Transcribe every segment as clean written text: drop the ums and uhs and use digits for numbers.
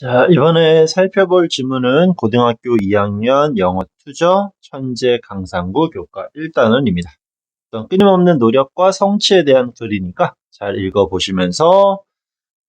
자, 이번에 살펴볼 지문은 고등학교 2학년 영어 투저 천재 강상구 교과 1단원입니다. 어떤 끊임없는 노력과 성취에 대한 글이니까 잘 읽어보시면서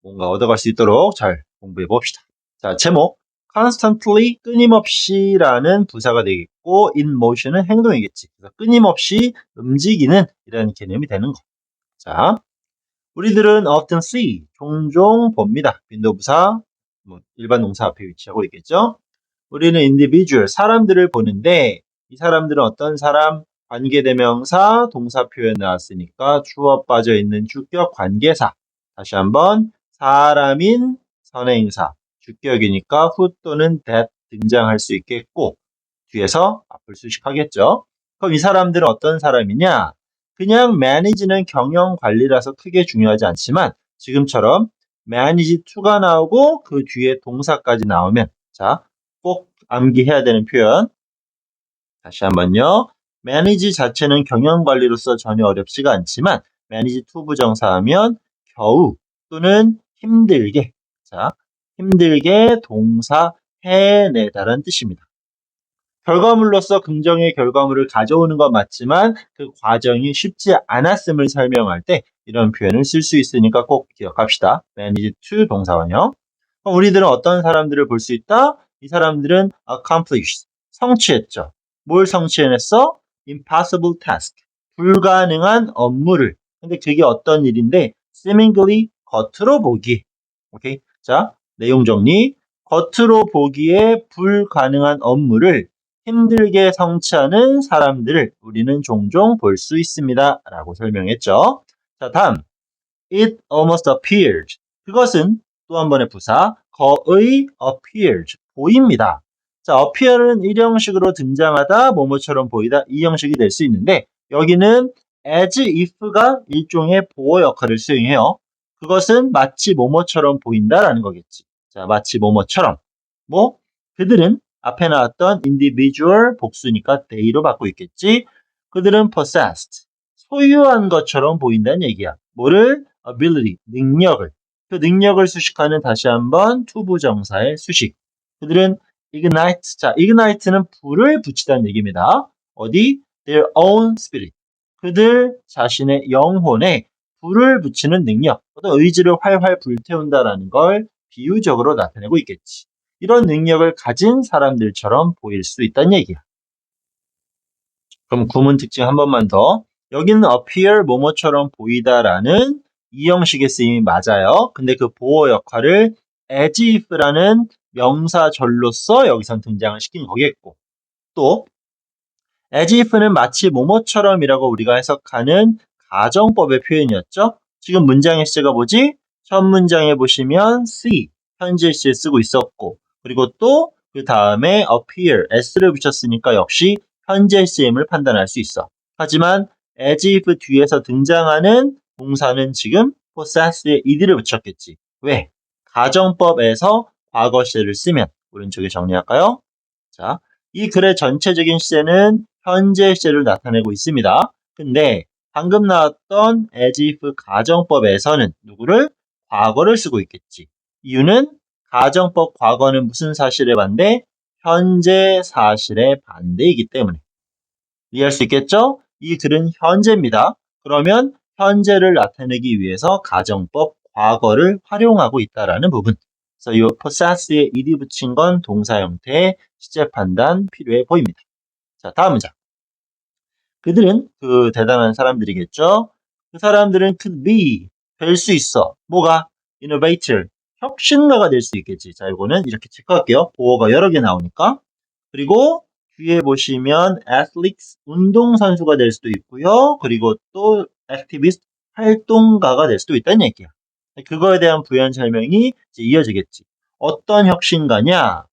뭔가 얻어갈 수 있도록 잘 공부해 봅시다. 자, 제목 constantly 끊임없이라는 부사가 되겠고 in motion은 행동이겠지. 그래서 끊임없이 움직이는 이라는 개념이 되는 거. 자, 우리들은 often see 종종 봅니다. 빈도부사 일반 동사 앞에 위치하고 있겠죠. 우리는 individual 사람들을 보는데 이 사람들은 어떤 사람? 관계대명사 동사 표현 나왔으니까 주어 빠져 있는 주격 관계사. 다시 한번 사람인 선행사 주격이니까 who 또는 that 등장할 수 있겠고 뒤에서 앞을 수식하겠죠. 그럼 이 사람들은 어떤 사람이냐? 그냥 manage는 경영 관리라서 크게 중요하지 않지만 지금처럼 manage to가 나오고 그 뒤에 동사까지 나오면 자, 꼭 암기해야 되는 표현. 다시 한번요. manage 자체는 경영 관리로서 전혀 어렵지가 않지만 manage to 부정사하면 겨우 또는 힘들게 자, 힘들게 동사 해내다라는 뜻입니다. 결과물로서 긍정의 결과물을 가져오는 건 맞지만 그 과정이 쉽지 않았음을 설명할 때 이런 표현을 쓸 수 있으니까 꼭 기억합시다. manage to 동사원형. 그럼 우리들은 어떤 사람들을 볼 수 있다? 이 사람들은 accomplish, 성취했죠. 뭘 성취해냈어? impossible task, 불가능한 업무를. 근데 그게 어떤 일인데 seemingly, 겉으로 보기. 오케이? 자, 내용 정리. 겉으로 보기에 불가능한 업무를 힘들게 성취하는 사람들을 우리는 종종 볼 수 있습니다. 라고 설명했죠. 자, 다음. It almost appeared. 그것은 또 한 번의 부사, 거의 appeared. 보입니다. 자, appear은 일형식으로 등장하다, 뭐뭐처럼 보이다, 이 형식이 될 수 있는데, 여기는 as if가 일종의 보어 역할을 수행해요. 그것은 마치 뭐뭐처럼 보인다라는 거겠지. 자, 마치 뭐뭐처럼. 뭐? 그들은 앞에 나왔던 individual 복수니까 they로 받고 있겠지. 그들은 possessed, 소유한 것처럼 보인다는 얘기야. 뭐를? ability, 능력을. 그 능력을 수식하는 다시 한번 투부정사의 수식. 그들은 ignite, 자, ignite는 불을 붙이다는 얘기입니다. 어디? their own spirit. 그들 자신의 영혼에 불을 붙이는 능력, 어떤 의지를 활활 불태운다라는 걸 비유적으로 나타내고 있겠지. 이런 능력을 가진 사람들처럼 보일 수 있다는 얘기야. 그럼 구문 특징 한 번만 더. 여기는 appear, 뭐뭐처럼 보이다라는 이 형식의 쓰임이 맞아요. 근데 그 보어 역할을 as if라는 명사절로서 여기선 등장을 시킨 거겠고. 또 as if는 마치 뭐뭐처럼이라고 우리가 해석하는 가정법의 표현이었죠. 지금 문장의 시제가 뭐지? 첫 문장에 보시면 see, 현재 시제 쓰고 있었고 그리고 또 그 다음에 appear, s를 붙였으니까 역시 현재 시제임을 판단할 수 있어. 하지만 as if 뒤에서 등장하는 동사는 지금 possess에 ed를 붙였겠지. 왜? 가정법에서 과거 시제를 쓰면 오른쪽에 정리할까요? 자, 이 글의 전체적인 시제는 현재 시제를 나타내고 있습니다. 근데 방금 나왔던 as if 가정법에서는 누구를? 과거를 쓰고 있겠지. 이유는 가정법 과거는 무슨 사실에 반대? 현재 사실에 반대이기 때문에. 이해할 수 있겠죠? 이 글은 현재입니다. 그러면 현재를 나타내기 위해서 가정법 과거를 활용하고 있다는 부분. 그래서 이 possess에 ed 붙인 건 동사 형태의 시제 판단 필요해 보입니다. 자, 다음 문장. 그들은 그 대단한 사람들이겠죠. 그 사람들은 could be, 될 수 있어. 뭐가? innovator, 혁신가가 될 수 있겠지. 자, 이거는 이렇게 체크할게요. 보어가 여러 개 나오니까. 그리고 뒤에 보시면 athletes, 운동선수가 될 수도 있고요. 그리고 또 activist, 활동가가 될 수도 있다는 얘기야. 그거에 대한 부연 설명이 이제 이어지겠지. 어떤 혁신가냐?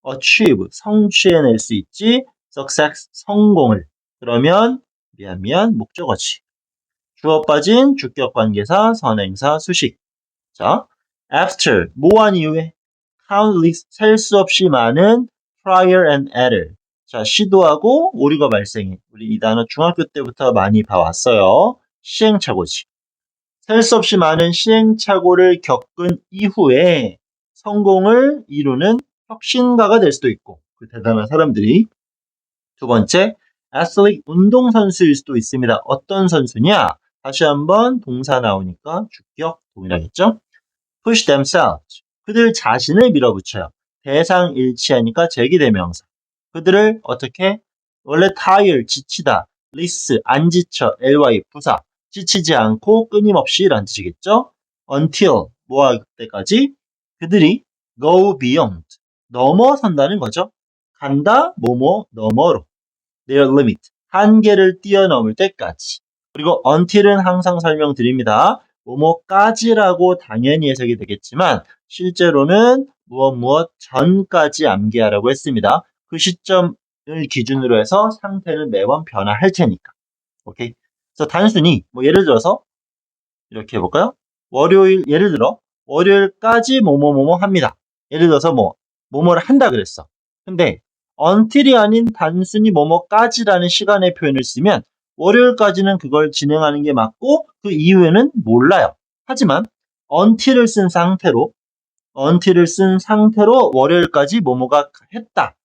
achieve, 성취해낼 수 있지. success, 성공을. 그러면 미안 목적어지. 주어 빠진 주격 관계사 선행사 수식. 자, after 뭐한 이후에 countless 셀 수 없이 많은 trial and error. 자, 시도하고 오류가 발생해. 우리 이 단어 중학교 때부터 많이 봐왔어요. 시행착오지. 셀 수 없이 많은 시행착오를 겪은 이후에 성공을 이루는 혁신가가 될 수도 있고 그 대단한 사람들이. 두 번째, athlete 운동선수일 수도 있습니다. 어떤 선수냐? 다시 한번 동사 나오니까 주격 동일하겠죠? push themselves. 그들 자신을 밀어붙여요. 대상 일치하니까 제기대명사. 그들을 어떻게? 원래 tired, 지치다. list, 안 지쳐. ly, 부사. 지치지 않고 끊임없이 라는 뜻이겠죠? until, 뭐할 때까지? 그들이 go beyond, 넘어선다는 거죠. 간다, 뭐뭐, 너머로. their limit, 한계를 뛰어넘을 때까지. 그리고 until은 항상 설명드립니다. 뭐뭐까지라고 당연히 해석이 되겠지만 실제로는 무엇 전까지 암기하라고 했습니다. 그 시점을 기준으로 해서 상태는 매번 변화할 테니까. 오케이. 그래서 단순히 예를 들어서 이렇게 해볼까요? 예를 들어 월요일까지 뭐뭐뭐뭐 합니다. 예를 들어서 뭐뭐를 한다 그랬어. 근데 until이 아닌 단순히 뭐뭐까지라는 시간의 표현을 쓰면 월요일까지는 그걸 진행하는 게 맞고 그 이후에는 몰라요. 하지만 until을 쓴 상태로 월요일까지 뭐뭐가 했다.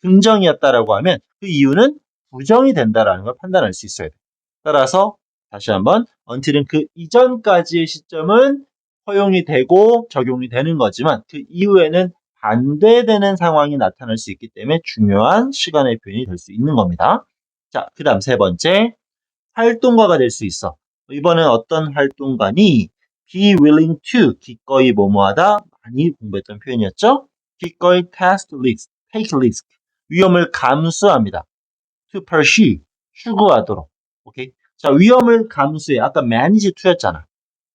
긍정이었다라고 하면 그 이유는 부정이 된다라는 걸 판단할 수 있어야 돼요. 따라서 다시 한번 until은 그 이전까지의 시점은 허용이 되고 적용이 되는 거지만 그 이후에는 반대되는 상황이 나타날 수 있기 때문에 중요한 시간의 표현이 될 수 있는 겁니다. 자, 그 다음 세 번째, 활동가가 될 수 있어. 이번엔 어떤 활동가니? be willing to, 기꺼이 뭐뭐하다, 많이 공부했던 표현이었죠? 기꺼이 take risk, 위험을 감수합니다. to pursue, 추구하도록. 오케이? 자, 위험을 감수해. 아까 manage to였잖아.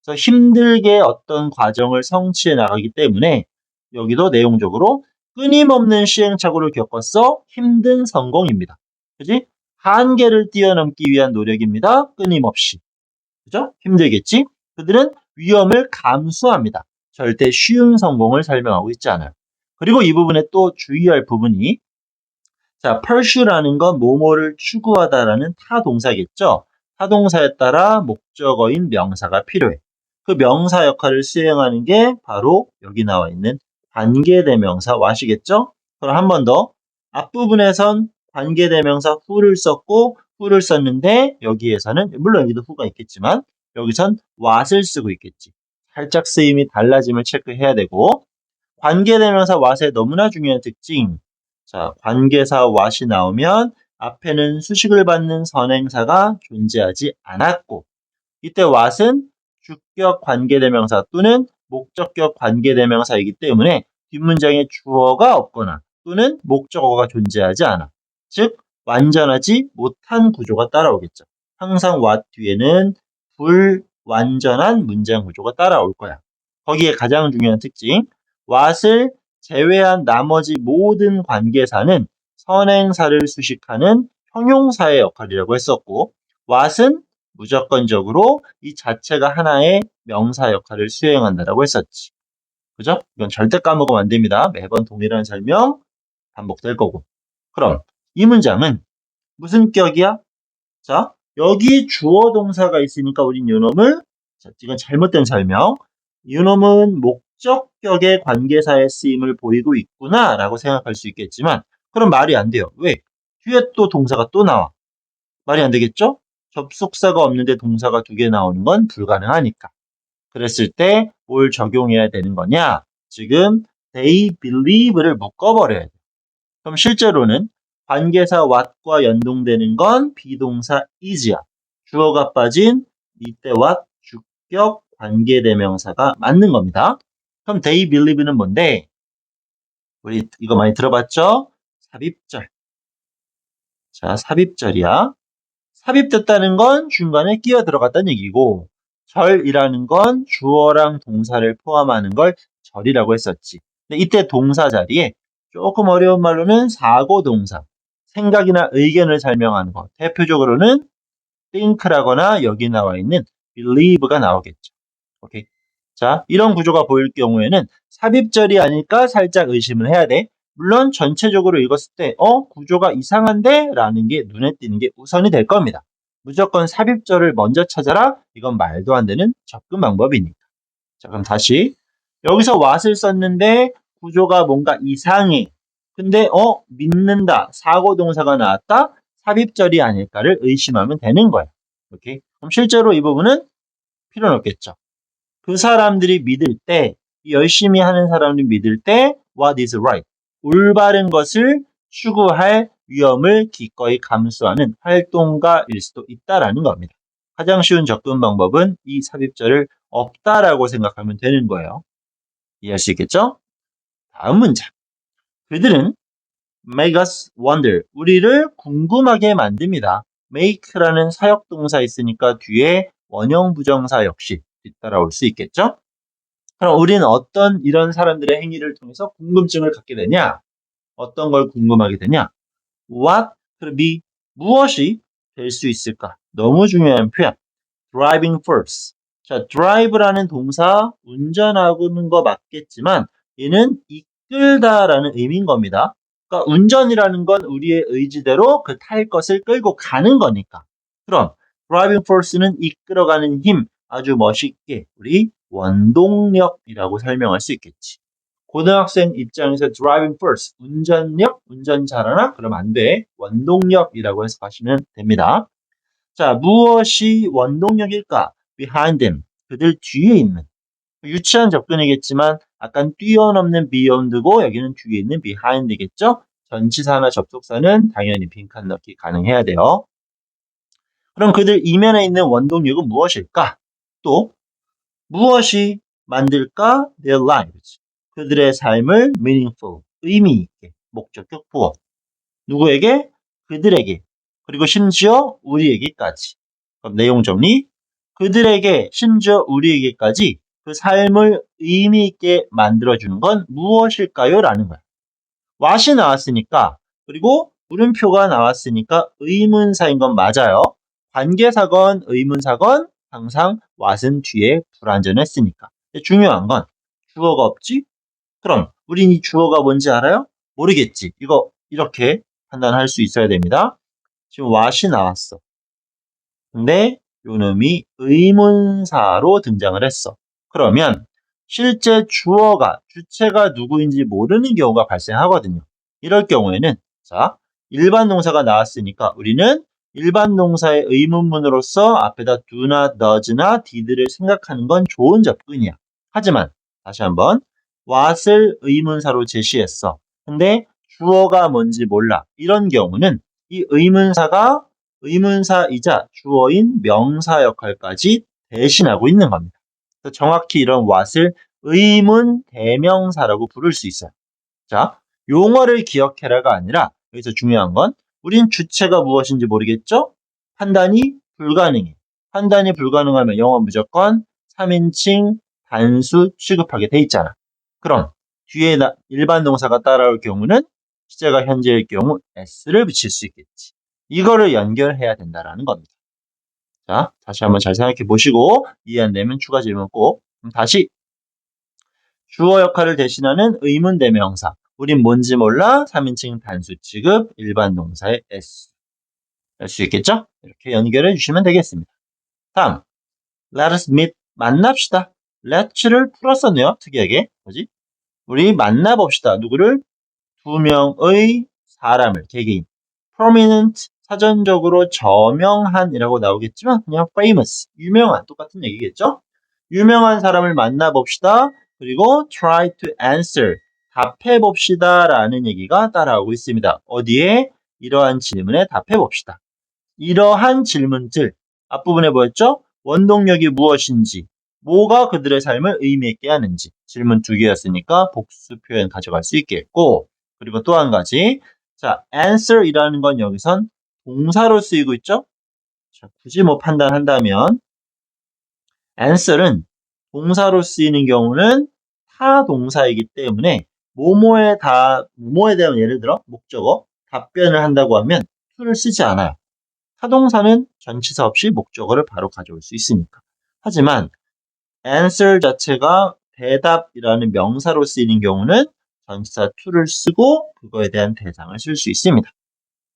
그래서 힘들게 어떤 과정을 성취해 나가기 때문에 여기도 내용적으로 끊임없는 시행착오를 겪었어. 힘든 성공입니다. 그지? 한계를 뛰어넘기 위한 노력입니다. 끊임없이. 그죠? 힘들겠지? 그들은 위험을 감수합니다. 절대 쉬운 성공을 설명하고 있지 않아요. 그리고 이 부분에 또 주의할 부분이 자, pursue라는 건 뭐뭐를 추구하다라는 타동사겠죠? 타동사에 따라 목적어인 명사가 필요해. 그 명사 역할을 수행하는 게 바로 여기 나와 있는 관계대명사 what이겠죠? 그럼 한 번 더. 앞부분에선 관계대명사 who를 썼고 who를 썼는데 여기에서는 물론 여기도 who가 있겠지만 여기선 what을 쓰고 있겠지. 살짝 쓰임이 달라짐을 체크해야 되고 관계대명사 what의 너무나 중요한 특징. 자, 관계사 what이 나오면 앞에는 수식을 받는 선행사가 존재하지 않았고 이때 what은 주격 관계대명사 또는 목적격 관계대명사이기 때문에 뒷문장에 주어가 없거나 또는 목적어가 존재하지 않아. 즉 완전하지 못한 구조가 따라오겠죠. 항상 what 뒤에는 불완전한 문장 구조가 따라올 거야. 거기에 가장 중요한 특징 what을 제외한 나머지 모든 관계사는 선행사를 수식하는 형용사의 역할이라고 했었고 what은 무조건적으로 이 자체가 하나의 명사 역할을 수행한다라고 했었지. 그죠? 이건 절대 까먹으면 안 됩니다. 매번 동일한 설명 반복될 거고. 그럼 이 문장은 무슨 격이야? 자, 여기 주어 동사가 있으니까 우린 요놈을 자, 이건 잘못된 설명. 요놈은 목적격의 관계사의 쓰임을 보이고 있구나 라고 생각할 수 있겠지만 그럼 말이 안 돼요. 왜? 뒤에 또 동사가 또 나와. 말이 안 되겠죠? 접속사가 없는데 동사가 두 개 나오는 건 불가능하니까. 그랬을 때 뭘 적용해야 되는 거냐? 지금 they believe를 묶어버려야 돼. 그럼 실제로는 관계사 what과 연동되는 건 비동사 is야. 주어가 빠진 이때 what 주격 관계대명사가 맞는 겁니다. 그럼 they believe는 뭔데? 우리 이거 많이 들어봤죠? 삽입절. 자, 삽입절이야. 삽입됐다는 건 중간에 끼어 들어갔다는 얘기고 절이라는 건 주어랑 동사를 포함하는 걸 절이라고 했었지. 근데 이때 동사 자리에 조금 어려운 말로는 사고동사, 생각이나 의견을 설명하는 거. 대표적으로는 think라거나 여기 나와 있는 believe가 나오겠죠. 오케이. 자, 이런 구조가 보일 경우에는 삽입절이 아닐까 살짝 의심을 해야 돼. 물론 전체적으로 읽었을 때 구조가 이상한데? 라는 게 눈에 띄는 게 우선이 될 겁니다. 무조건 삽입절을 먼저 찾아라? 이건 말도 안 되는 접근 방법이니까. 자, 그럼 다시 여기서 what을 썼는데 구조가 뭔가 이상해. 근데 믿는다. 사고동사가 나왔다. 삽입절이 아닐까를 의심하면 되는 거예요. 오케이? 그럼 실제로 이 부분은 필요는 없겠죠. 그 사람들이 믿을 때, 열심히 하는 사람들이 믿을 때 what is right, 올바른 것을 추구할 위험을 기꺼이 감수하는 활동가일 수도 있다라는 겁니다. 가장 쉬운 접근 방법은 이 삽입절을 없다라고 생각하면 되는 거예요. 이해할 수 있겠죠? 다음 문장. 그들은 make us wonder, 우리를 궁금하게 만듭니다. make라는 사역동사 있으니까 뒤에 원형 부정사 역시 뒤따라올 수 있겠죠? 그럼 우리는 어떤 이런 사람들의 행위를 통해서 궁금증을 갖게 되냐? 어떤 걸 궁금하게 되냐? What could be, 무엇이 될 수 있을까? 너무 중요한 표현. driving force. 자, drive라는 동사, 운전하는 거 맞겠지만 얘는 이끌다라는 의미인 겁니다. 그러니까 운전이라는 건 우리의 의지대로 그 탈 것을 끌고 가는 거니까. 그럼 driving force는 이끌어가는 힘, 아주 멋있게 우리 원동력이라고 설명할 수 있겠지. 고등학생 입장에서 driving force, 운전력, 운전 잘하나? 그러면 안 돼. 원동력이라고 해석하시면 됩니다. 자, 무엇이 원동력일까? behind them, 그들 뒤에 있는. 유치한 접근이겠지만 약간 뛰어넘는 beyond고 여기는 뒤에 있는 behind겠죠? 전치사나 접속사는 당연히 빈칸 넣기 가능해야 돼요. 그럼 그들 이면에 있는 원동력은 무엇일까? 또 무엇이 만들까? their lives, 그들의 삶을 meaningful, 의미 있게, 목적격 부호. 누구에게? 그들에게. 그리고 심지어 우리에게까지. 그럼 내용 정리. 그들에게, 심지어 우리에게까지 그 삶을 의미 있게 만들어주는 건 무엇일까요? 라는 거야. what이 나왔으니까, 그리고 물음표가 나왔으니까 의문사인 건 맞아요. 관계사건, 의문사건 항상 what은 뒤에 불완전했으니까. 중요한 건 주어가 없지? 그럼 우린 이 주어가 뭔지 알아요? 모르겠지. 이거 이렇게 판단할 수 있어야 됩니다. 지금 what이 나왔어. 근데 요놈이 의문사로 등장을 했어. 그러면 실제 주어가, 주체가 누구인지 모르는 경우가 발생하거든요. 이럴 경우에는 자, 일반 동사가 나왔으니까 우리는 일반 동사의 의문문으로서 앞에다 do나 does나 did를 생각하는 건 좋은 접근이야. 하지만 다시 한번 what을 의문사로 제시했어. 근데 주어가 뭔지 몰라. 이런 경우는 이 의문사가 의문사이자 주어인 명사 역할까지 대신하고 있는 겁니다. 그래서 정확히 이런 what을 의문 대명사라고 부를 수 있어요. 자, 용어를 기억해라가 아니라 여기서 중요한 건 우린 주체가 무엇인지 모르겠죠? 판단이 불가능해. 판단이 불가능하면 영어 무조건 3인칭 단수 취급하게 돼 있잖아. 그럼 뒤에 일반 동사가 따라올 경우는 시제가 현재일 경우 s를 붙일 수 있겠지. 이거를 연결해야 된다라는 겁니다. 자, 다시 한번 잘 생각해 보시고 이해 안 되면 추가 질문 꼭. 다시 주어 역할을 대신하는 의문 대명사. 우린 뭔지 몰라 3인칭 단수 취급 일반 동사의 s. 알 수 있겠죠? 이렇게 연결해 주시면 되겠습니다. 다음, let us meet, 만납시다. let's를 풀었었네요. 특이하게. 뭐지? 우리 만나봅시다. 누구를? 두 명의 사람을, 개개인. prominent, 사전적으로 저명한이라고 나오겠지만 그냥 famous, 유명한, 똑같은 얘기겠죠? 유명한 사람을 만나봅시다. 그리고 try to answer, 답해봅시다 라는 얘기가 따라오고 있습니다. 어디에? 이러한 질문에 답해봅시다. 이러한 질문들, 앞부분에 뭐였죠? 원동력이 무엇인지, 뭐가 그들의 삶을 의미 있게 하는지. 질문 두 개였으니까 복수 표현 가져갈 수 있겠고, 그리고 또 한 가지. 자, answer이라는 건 여기선 동사로 쓰이고 있죠? 자, 굳이 뭐 판단한다면 answer은 동사로 쓰이는 경우는 타동사이기 때문에 뭐뭐에 대한 예를 들어 목적어, 답변을 한다고 하면 to를 쓰지 않아요. 타동사는 전치사 없이 목적어를 바로 가져올 수 있으니까. 하지만 answer 자체가 대답이라는 명사로 쓰이는 경우는 전치사 to를 쓰고 그거에 대한 대상을 쓸 수 있습니다.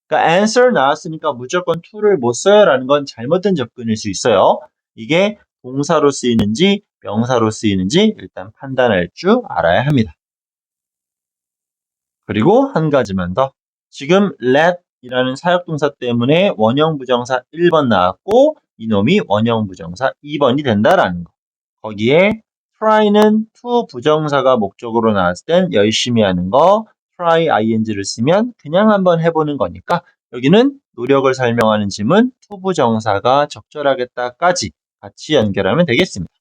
그러니까 answer 나왔으니까 무조건 to를 못 써요 라는 건 잘못된 접근일 수 있어요. 이게 동사로 쓰이는지 명사로 쓰이는지 일단 판단할 줄 알아야 합니다. 그리고 한 가지만 더. 지금 let이라는 사역동사 때문에 원형 부정사 1번 나왔고 이놈이 원형 부정사 2번이 된다라는 거. 거기에 try는 to 부정사가 목적으로 나왔을 땐 열심히 하는 거, try ing를 쓰면 그냥 한번 해보는 거니까 여기는 노력을 설명하는 지문 to 부정사가 적절하겠다까지 같이 연결하면 되겠습니다.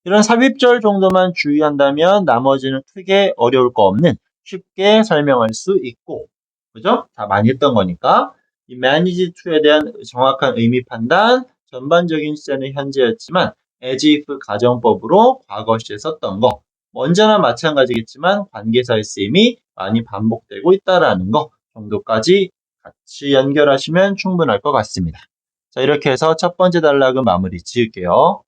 이런 삽입절 정도만 주의한다면 나머지는 크게 어려울 거 없는 쉽게 설명할 수 있고, 그죠? 다 많이 했던 거니까. 이 manage to에 대한 정확한 의미 판단, 전반적인 시제는 현재였지만 as if 가정법으로 과거 시제 썼던 거, 언제나 마찬가지겠지만 관계사의 쓰임이 많이 반복되고 있다라는 거 정도까지 같이 연결하시면 충분할 것 같습니다. 자, 이렇게 해서 첫 번째 단락은 마무리 지을게요.